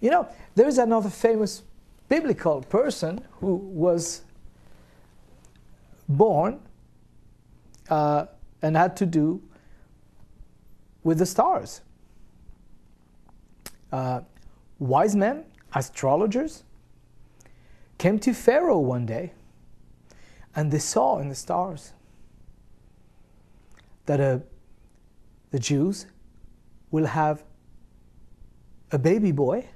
You know, there is another famous biblical person who was born and had to do with the stars. Wise men, astrologers, came to Pharaoh one day, and they saw in the stars that the Jews will have a baby boy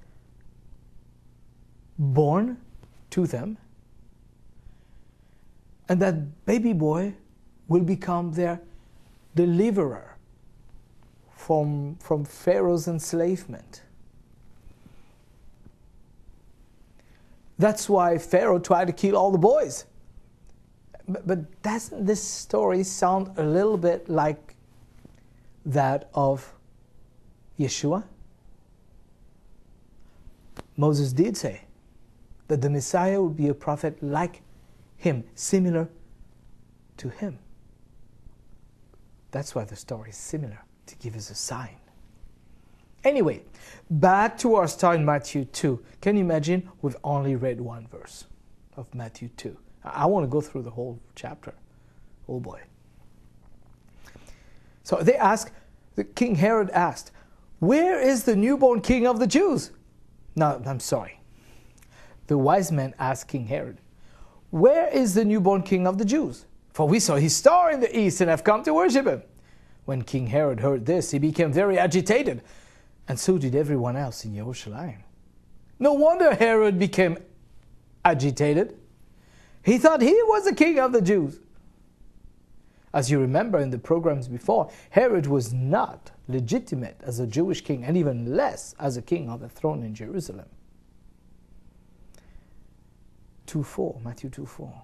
born to them, and that baby boy will become their deliverer from Pharaoh's enslavement. That's why Pharaoh tried to kill all the boys. But doesn't this story sound a little bit like that of Yeshua? Moses did say that the Messiah would be a prophet like him, similar to him. That's why the story is similar, to give us a sign. Anyway, back to our star in Matthew 2. Can you imagine? We've only read one verse of Matthew 2. I want to go through the whole chapter. Oh boy. So King Herod asked, "Where is the newborn king of the Jews?" No, I'm sorry. The wise men asked King Herod, "Where is the newborn king of the Jews? For we saw his star in the east and have come to worship him." When King Herod heard this, he became very agitated, and so did everyone else in Jerusalem. No wonder Herod became agitated. He thought he was the king of the Jews. As you remember in the programs before, Herod was not legitimate as a Jewish king, and even less as a king on the throne in Jerusalem. 2:4, Matthew 2:4.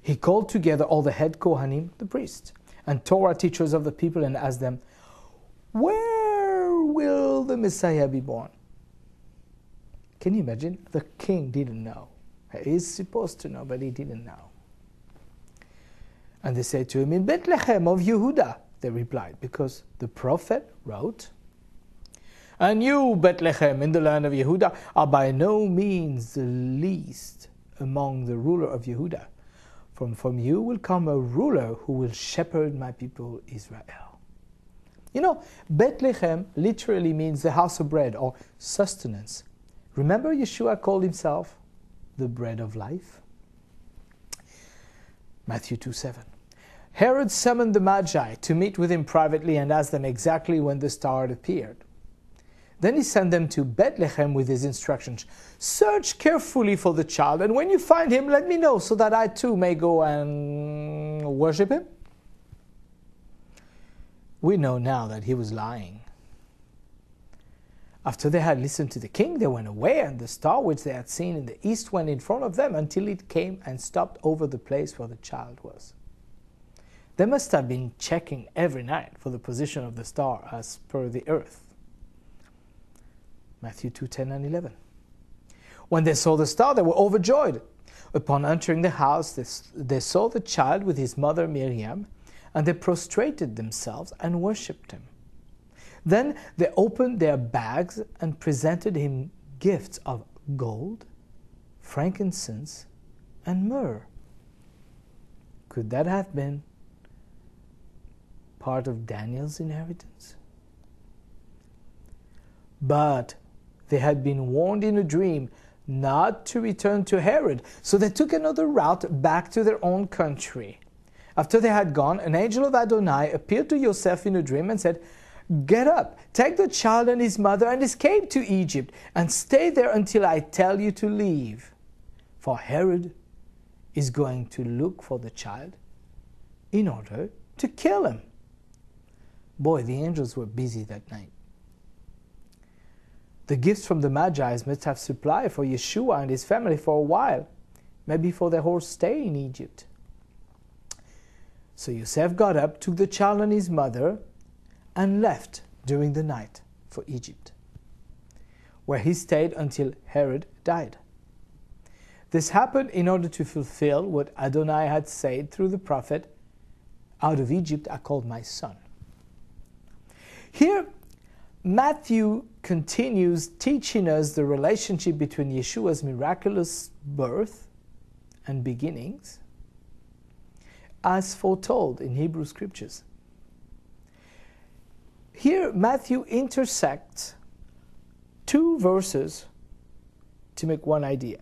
He called together all the head Kohanim, the priests, and Torah teachers of the people, and asked them, "Where will the Messiah be born?" Can you imagine? The king didn't know. He's supposed to know, but he didn't know. And they said to him, "In Bethlehem of Yehuda," they replied, because the prophet wrote, "And you, Bethlehem, in the land of Yehuda, are by no means the least among the ruler of Yehuda. From you will come a ruler who will shepherd my people Israel." You know, Bethlehem literally means the house of bread or sustenance. Remember Yeshua called himself the bread of life? Matthew 2:7. Herod summoned the Magi to meet with him privately and asked them exactly when the star had appeared. Then he sent them to Bethlehem with his instructions. "Search carefully for the child, and when you find him, let me know, so that I too may go and worship him." We know now that he was lying. After they had listened to the king, they went away, and the star which they had seen in the east went in front of them until it came and stopped over the place where the child was. They must have been checking every night for the position of the star as per the earth. Matthew 2:10 and 11. When they saw the star, they were overjoyed. Upon entering the house, they saw the child with his mother Miriam, and they prostrated themselves and worshipped him. Then they opened their bags and presented him gifts of gold, frankincense, and myrrh. Could that have been part of Daniel's inheritance? But they had been warned in a dream not to return to Herod, so they took another route back to their own country. After they had gone, an angel of Adonai appeared to Joseph in a dream and said, "Get up, take the child and his mother and escape to Egypt, and stay there until I tell you to leave. For Herod is going to look for the child in order to kill him." Boy, the angels were busy that night. The gifts from the Magi must have supplied for Yeshua and his family for a while, maybe for their whole stay in Egypt. So Yosef got up, took the child and his mother, and left during the night for Egypt, where he stayed until Herod died. This happened in order to fulfill what Adonai had said through the prophet, "Out of Egypt I called my son." Here, Matthew continues teaching us the relationship between Yeshua's miraculous birth and beginnings as foretold in Hebrew scriptures. Here, Matthew intersects two verses to make one idea.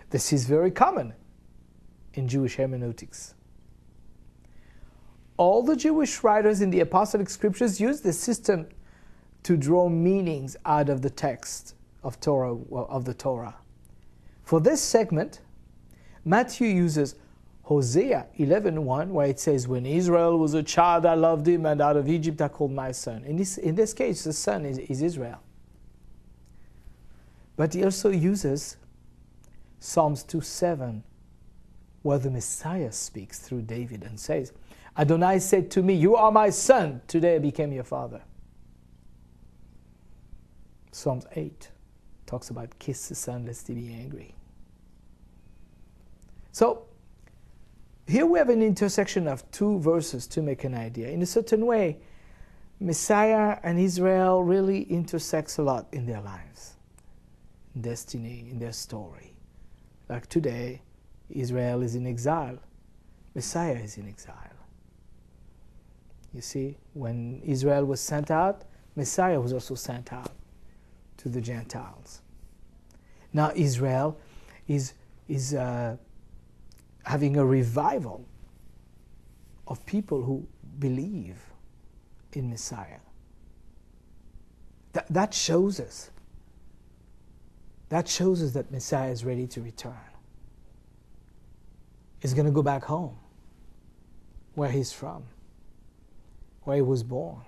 This is very common in Jewish hermeneutics. All the Jewish writers in the apostolic scriptures use this system to draw meanings out of the text of the Torah. For this segment, Matthew uses Hosea 11:1, where it says, "When Israel was a child, I loved him, and out of Egypt I called my son." In this case, the son is Israel. But he also uses Psalms 2:7, where the Messiah speaks through David and says, "Adonai said to me, 'You are my son, today I became your father.'" Psalms 8 talks about kiss the son lest he be angry. So here we have an intersection of two verses to make an idea. In a certain way, Messiah and Israel really intersects a lot in their lives, in destiny, in their story. Like today, Israel is in exile. Messiah is in exile. You see, when Israel was sent out, Messiah was also sent out to the Gentiles. Now Israel is having a revival of people who believe in Messiah. That shows us. That shows us that Messiah is ready to return. He's going to go back home, where he's from, where he was born.